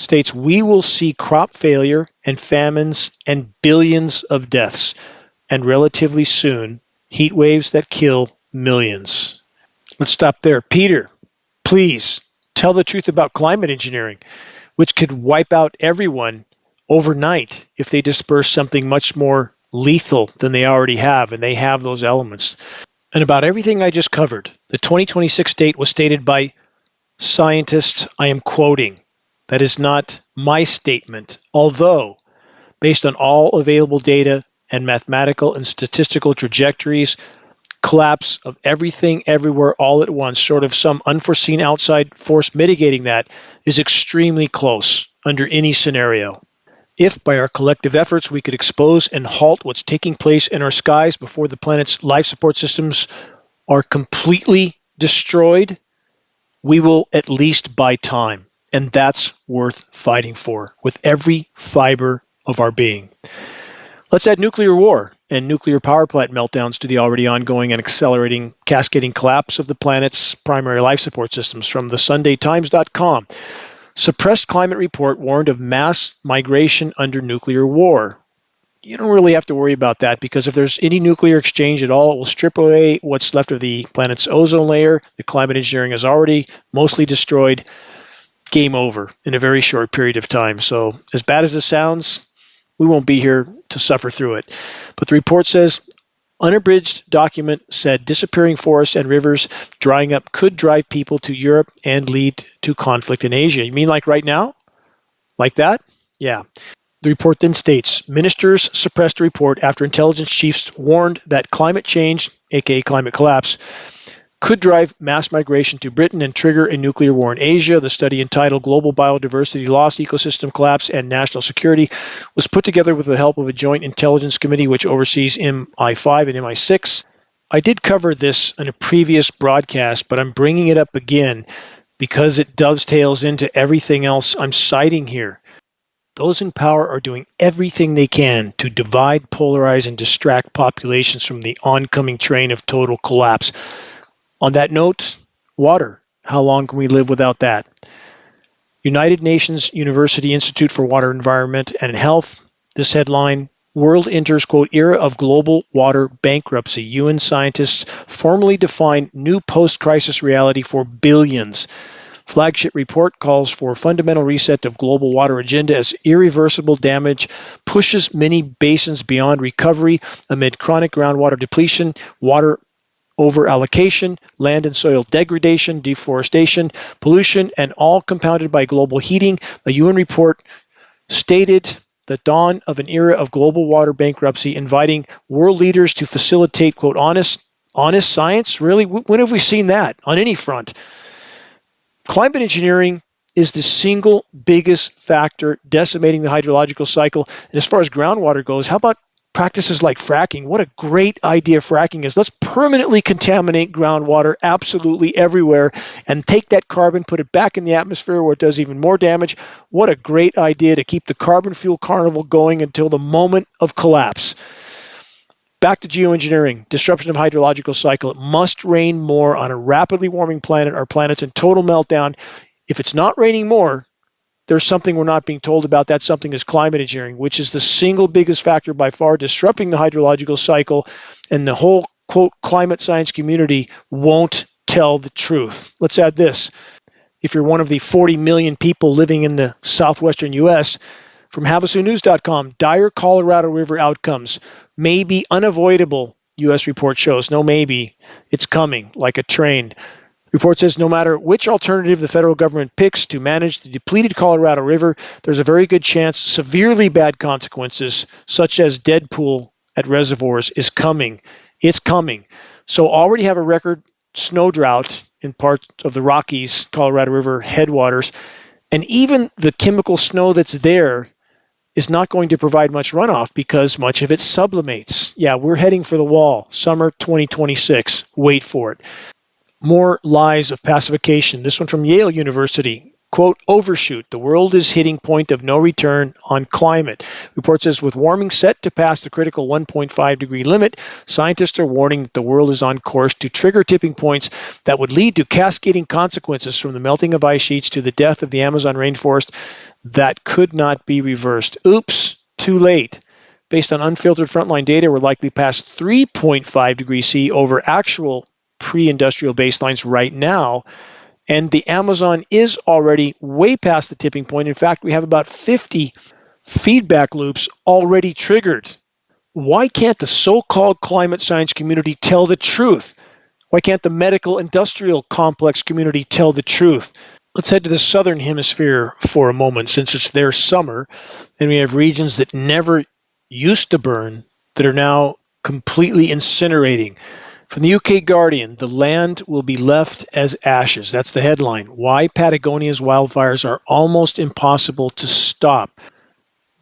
states we will see crop failure and famines and billions of deaths, and relatively soon, heat waves that kill millions. Let's stop there. Peter, please tell the truth about climate engineering, which could wipe out everyone overnight if they disperse something much more lethal than they already have, and they have those elements. And about everything I just covered, the 2026 date was stated by scientists. I am quoting. That is not my statement, although based on all available data and mathematical and statistical trajectories, collapse of everything everywhere all at once, short of some unforeseen outside force mitigating that, is extremely close under any scenario. If by our collective efforts we could expose and halt what's taking place in our skies before the planet's life support systems are completely destroyed, we will at least buy time. And that's worth fighting for with every fiber of our being. Let's add nuclear war and nuclear power plant meltdowns to the already ongoing and accelerating cascading collapse of the planet's primary life support systems. From the SundayTimes.com, suppressed climate report warned of mass migration under nuclear war. You don't really have to worry about that, because if there's any nuclear exchange at all, it will strip away what's left of the planet's ozone layer. The climate engineering is already mostly destroyed. Game over in a very short period of time. So as bad as it sounds, we won't be here to suffer through it. But the report says, unabridged document said disappearing forests and rivers drying up could drive people to Europe and lead to conflict in Asia. You mean like right now? Like that? Yeah. The report then states, ministers suppressed a report after intelligence chiefs warned that climate change, aka climate collapse, could drive mass migration to Britain and trigger a nuclear war in Asia. The study, entitled Global Biodiversity Loss, Ecosystem Collapse, and National Security, was put together with the help of a joint intelligence committee which oversees MI5 and MI6. I did cover this in a previous broadcast, but I'm bringing it up again because it dovetails into everything else I'm citing here. Those in power are doing everything they can to divide, polarize, and distract populations from the oncoming train of total collapse. On that note, water. How long can we live without that? United Nations University Institute for Water, Environment, and Health. This headline, world enters, quote, era of global water bankruptcy. UN scientists formally define new post-crisis reality for billions. Flagship report calls for fundamental reset of global water agenda as irreversible damage pushes many basins beyond recovery amid chronic groundwater depletion, water over-allocation, land and soil degradation, deforestation, pollution, and all compounded by global heating. A UN report stated the dawn of an era of global water bankruptcy, inviting world leaders to facilitate, quote, honest science? Really? When have we seen that on any front? Climate engineering is the single biggest factor decimating the hydrological cycle. And as far as groundwater goes, how about practices like fracking? What a great idea fracking is. Let's permanently contaminate groundwater absolutely everywhere and take that carbon, put it back in the atmosphere where it does even more damage. What a great idea to keep the carbon fuel carnival going until the moment of collapse. Back to geoengineering, disruption of hydrological cycle. It must rain more on a rapidly warming planet. Our planet's in total meltdown. If it's not raining more, there's something we're not being told about. That something is climate engineering, which is the single biggest factor by far disrupting the hydrological cycle, and the whole, quote, climate science community won't tell the truth. Let's add this. If you're one of the 40 million people living in the southwestern U.S., from HavaSuNews.com, dire Colorado River outcomes may be unavoidable, U.S. report shows. No maybe, it's coming like a train. Report says no matter which alternative the federal government picks to manage the depleted Colorado River, there's a very good chance severely bad consequences, such as dead pool at reservoirs, is coming. It's coming. So already have a record snow drought in parts of the Rockies, Colorado River headwaters, and even the chemical snow that's there is not going to provide much runoff because much of it sublimates. Yeah, we're heading for the wall. Summer 2026. Wait for it. More lies of pacification. This one from Yale University. quote, overshoot. The world is hitting point of no return on climate. Report says with warming set to pass the critical 1.5 degree limit, scientists are warning that the world is on course to trigger tipping points that would lead to cascading consequences from the melting of ice sheets to the death of the Amazon rainforest that could not be reversed. Oops, too late. Based on unfiltered frontline data, we're likely past 3.5 degrees C over actual pre-industrial baselines right now. And the Amazon is already way past the tipping point. In fact, we have about 50 feedback loops already triggered. Why can't the so-called climate science community tell the truth? Why can't the medical industrial complex community tell the truth? Let's head to the southern hemisphere for a moment, since it's their summer, and we have regions that never used to burn that are now completely incinerating. From the UK Guardian, the land will be left as ashes. That's the headline. Why Patagonia's wildfires are almost impossible to stop.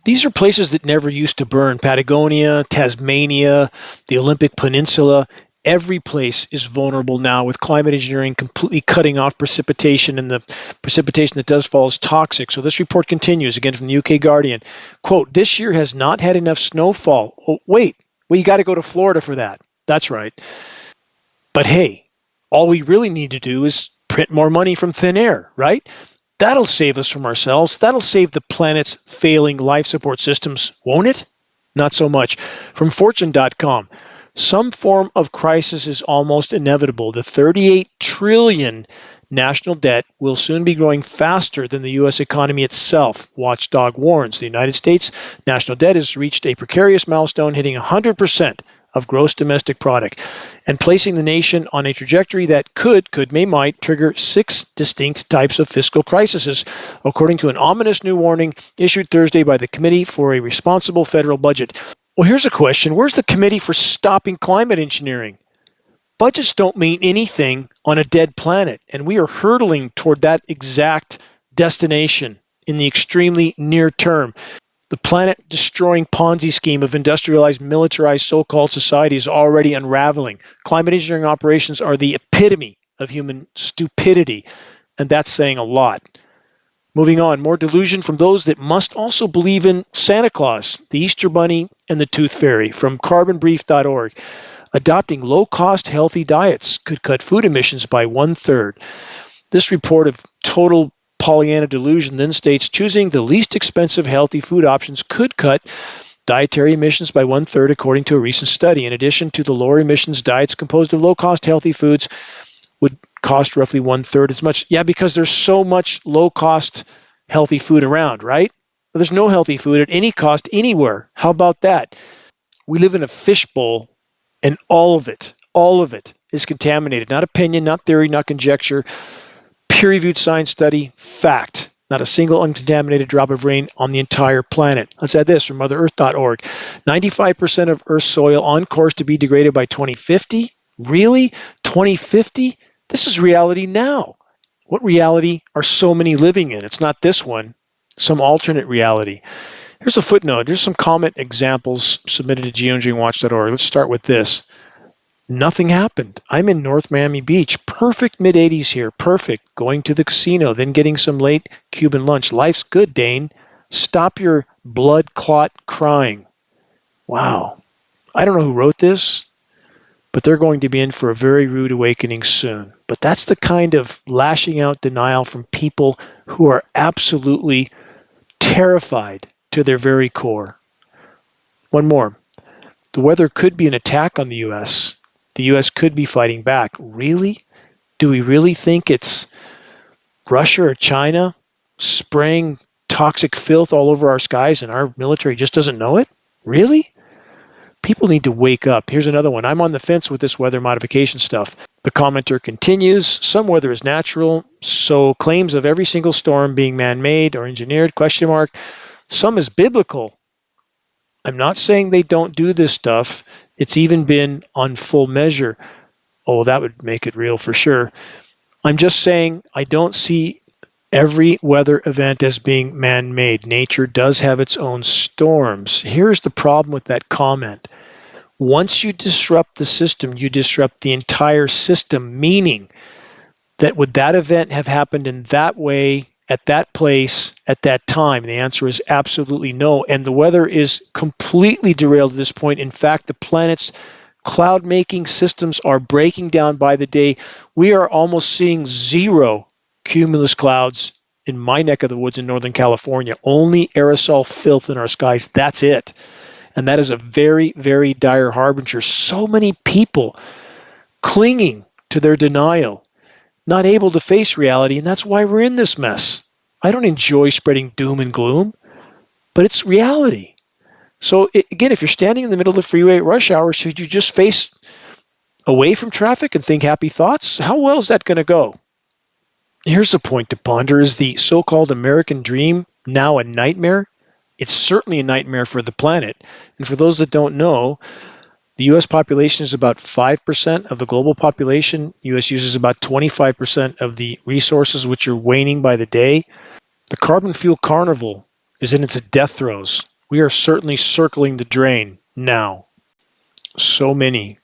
These are places that never used to burn. Patagonia, Tasmania, the Olympic Peninsula. Every place is vulnerable now with climate engineering completely cutting off precipitation, and the precipitation that does fall is toxic. So this report continues, again from the UK Guardian. Quote, this year has not had enough snowfall. Oh, wait, well, you got to go to Florida for that. That's right. But hey, all we really need to do is print more money from thin air, right? That'll save us from ourselves. That'll save the planet's failing life support systems, won't it? Not so much. From Fortune.com, some form of crisis is almost inevitable. The 38 trillion national debt will soon be growing faster than the U.S. economy itself, Watchdog warns. The United States national debt has reached a precarious milestone, hitting 100% of gross domestic product, and placing the nation on a trajectory that might trigger 6 distinct types of fiscal crises, according to an ominous new warning issued Thursday by the Committee for a Responsible Federal Budget. Well, here's a question. Where's the Committee for Stopping Climate Engineering? Budgets don't mean anything on a dead planet, and we are hurtling toward that exact destination in the extremely near term. The planet-destroying Ponzi scheme of industrialized, militarized so-called society is already unraveling. Climate engineering operations are the epitome of human stupidity, and that's saying a lot. Moving on, more delusion from those that must also believe in Santa Claus, the Easter Bunny, and the Tooth Fairy. From carbonbrief.org, adopting low-cost, healthy diets could cut food emissions by 1/3. This report of total Pollyanna delusion then states choosing the least expensive healthy food options could cut dietary emissions by 1/3, according to a recent study. In addition to the lower emissions, diets composed of low-cost healthy foods would cost roughly 1/3 as much. Yeah, because there's so much low-cost healthy food around, right? Well, there's no healthy food at any cost anywhere. How about that? We live in a fishbowl, and all of it is contaminated. Not opinion, not theory, not conjecture. Peer-reviewed science study, fact. Not a single uncontaminated drop of rain on the entire planet. Let's add this from MotherEarth.org. 95% of Earth's soil on course to be degraded by 2050? Really? 2050? This is reality now. What reality are so many living in? It's not this one, some alternate reality. Here's a footnote. Here's some comment examples submitted to geoengineeringwatch.org. Let's start with this. Nothing happened. I'm in North Miami Beach. Perfect mid-80s here. Perfect. Going to the casino, then getting some late Cuban lunch. Life's good, Dane. Stop your blood clot crying. Wow. I don't know who wrote this, but they're going to be in for a very rude awakening soon. But that's the kind of lashing out denial from people who are absolutely terrified to their very core. One more. The weather could be an attack on the U.S. The U.S. could be fighting back. Really? Do we really think it's Russia or China spraying toxic filth all over our skies and our military just doesn't know it? Really? People need to wake up. Here's another one. I'm on the fence with this weather modification stuff. The commenter continues, some weather is natural, so claims of every single storm being man-made or engineered, ? Some is biblical. I'm not saying they don't do this stuff. It's even been on full measure. Oh, that would make it real for sure. I'm just saying I don't see every weather event as being man-made. Nature does have its own storms. Here's the problem with that comment. Once you disrupt the system, you disrupt the entire system, meaning that would that event have happened in that way at that place at that time? The answer is absolutely no. And the weather is completely derailed at this point. In fact, the planet's cloud-making systems are breaking down by the day. We are almost seeing zero cumulus clouds in my neck of the woods in Northern California. Only aerosol filth in our skies. That's it. And that is a very, very dire harbinger. So many people clinging to their denial, not able to face reality, and that's why we're in this mess. I don't enjoy spreading doom and gloom, but it's reality. So again, if you're standing in the middle of the freeway at rush hour, should you just face away from traffic and think happy thoughts? How well is that going to go? Here's a point to ponder. Is the so-called American dream now a nightmare? It's certainly a nightmare for the planet. And for those that don't know, the U.S. population is about 5% of the global population. U.S. uses about 25% of the resources, which are waning by the day. The carbon fuel carnival is in its death throes. We are certainly circling the drain now. So many,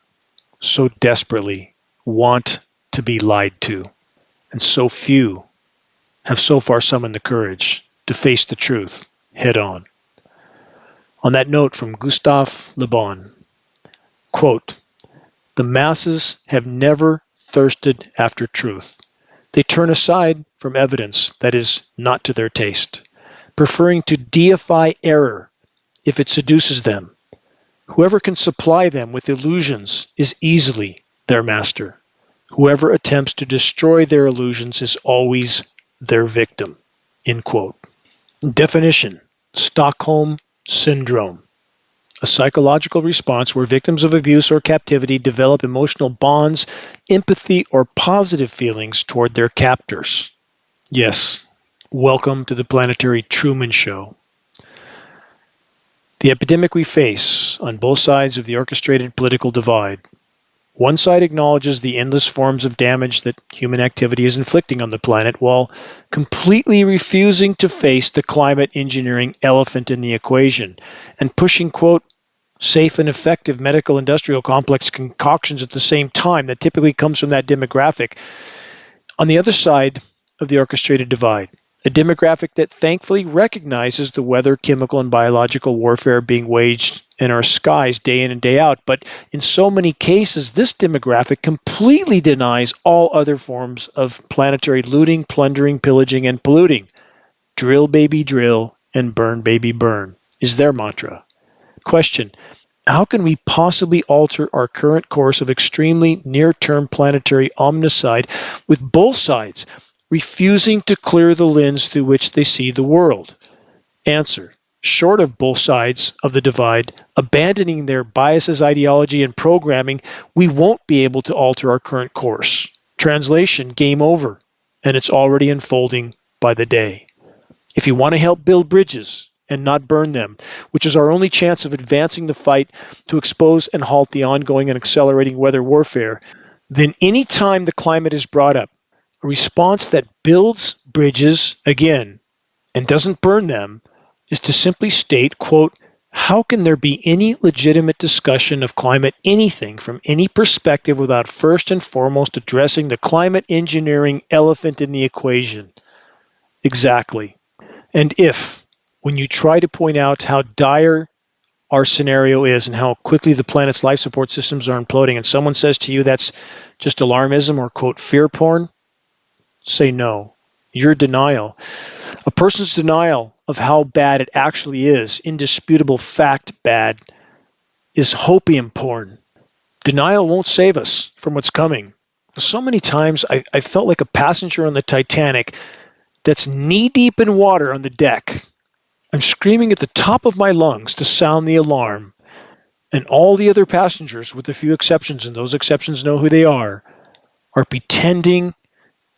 so desperately want to be lied to. And so few have so far summoned the courage to face the truth head on. On that note from Gustave Le Bon, quote, "The masses have never thirsted after truth. They turn aside from evidence that is not to their taste, preferring to deify error if it seduces them. Whoever can supply them with illusions is easily their master. Whoever attempts to destroy their illusions is always their victim." End quote. Definition: Stockholm Syndrome. A psychological response where victims of abuse or captivity develop emotional bonds, empathy, or positive feelings toward their captors. Yes, welcome to the Planetary Truman Show. The epidemic we face on both sides of the orchestrated political divide. One side acknowledges the endless forms of damage that human activity is inflicting on the planet while completely refusing to face the climate engineering elephant in the equation and pushing, quote, safe and effective medical industrial complex concoctions at the same time. That typically comes from that demographic. On the other side of the orchestrated divide, a demographic that thankfully recognizes the weather, chemical, and biological warfare being waged in our skies day in and day out. But in so many cases, this demographic completely denies all other forms of planetary looting, plundering, pillaging, and polluting. Drill, baby, drill, and burn, baby, burn is their mantra. Question: how can we possibly alter our current course of extremely near-term planetary omnicide with both sides refusing to clear the lens through which they see the world? Answer: short of both sides of the divide abandoning their biases, ideology, and programming, we won't be able to alter our current course. Translation: game over, and it's already unfolding by the day. If you want to help build bridges and not burn them, which is our only chance of advancing the fight to expose and halt the ongoing and accelerating weather warfare, then any time the climate is brought up, a response that builds bridges, again, and doesn't burn them, is to simply state, quote, how can there be any legitimate discussion of climate anything from any perspective without first and foremost addressing the climate engineering elephant in the equation? Exactly. And if, when you try to point out how dire our scenario is and how quickly the planet's life support systems are imploding, and someone says to you that's just alarmism or, quote, fear porn, say no. Your denial, a person's denial of how bad it actually is, indisputable fact bad, is hopium porn. Denial won't save us from what's coming. So many times I felt like a passenger on the Titanic that's knee-deep in water on the deck. I'm screaming at the top of my lungs to sound the alarm, and all the other passengers, with a few exceptions, and those exceptions know who they are pretending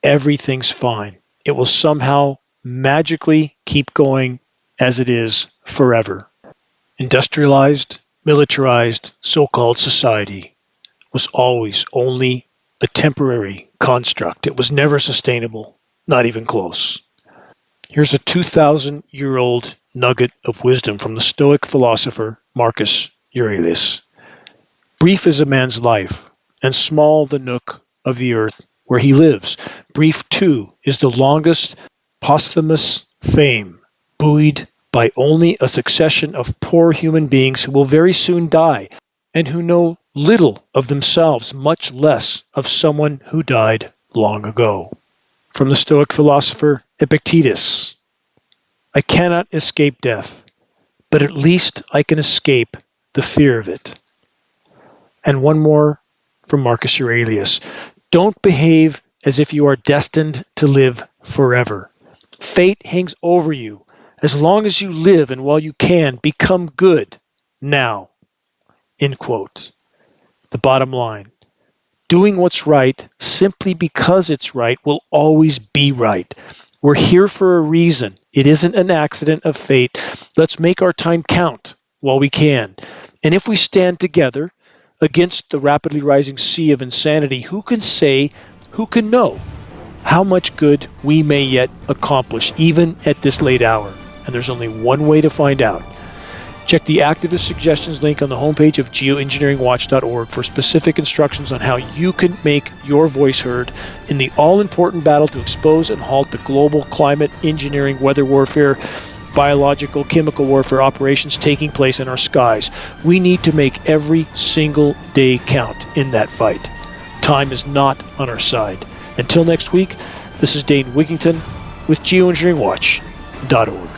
everything's fine. It will somehow magically keep going as it is forever. Industrialized, militarized, so-called society was always only a temporary construct. It was never sustainable, not even close. Here's a 2,000-year-old nugget of wisdom from the Stoic philosopher Marcus Aurelius. Brief is a man's life, and small the nook of the earth where he lives. Brief, too, is the longest posthumous fame, buoyed by only a succession of poor human beings who will very soon die and who know little of themselves, much less of someone who died long ago. From the Stoic philosopher Epictetus, I cannot escape death, but at least I can escape the fear of it. And one more from Marcus Aurelius. Don't behave as if you are destined to live forever. Fate hangs over you. As long as you live and while you can, become good now. End quote. The bottom line. Doing what's right simply because it's right will always be right. We're here for a reason. It isn't an accident of fate. Let's make our time count while we can. And if we stand together against the rapidly rising sea of insanity, who can say, who can know how much good we may yet accomplish, even at this late hour? And there's only one way to find out. Check the activist suggestions link on the homepage of geoengineeringwatch.org for specific instructions on how you can make your voice heard in the all-important battle to expose and halt the global climate engineering, weather warfare, biological, chemical warfare operations taking place in our skies. We need to make every single day count in that fight. Time is not on our side. Until next week, this is Dane Wigington with geoengineeringwatch.org.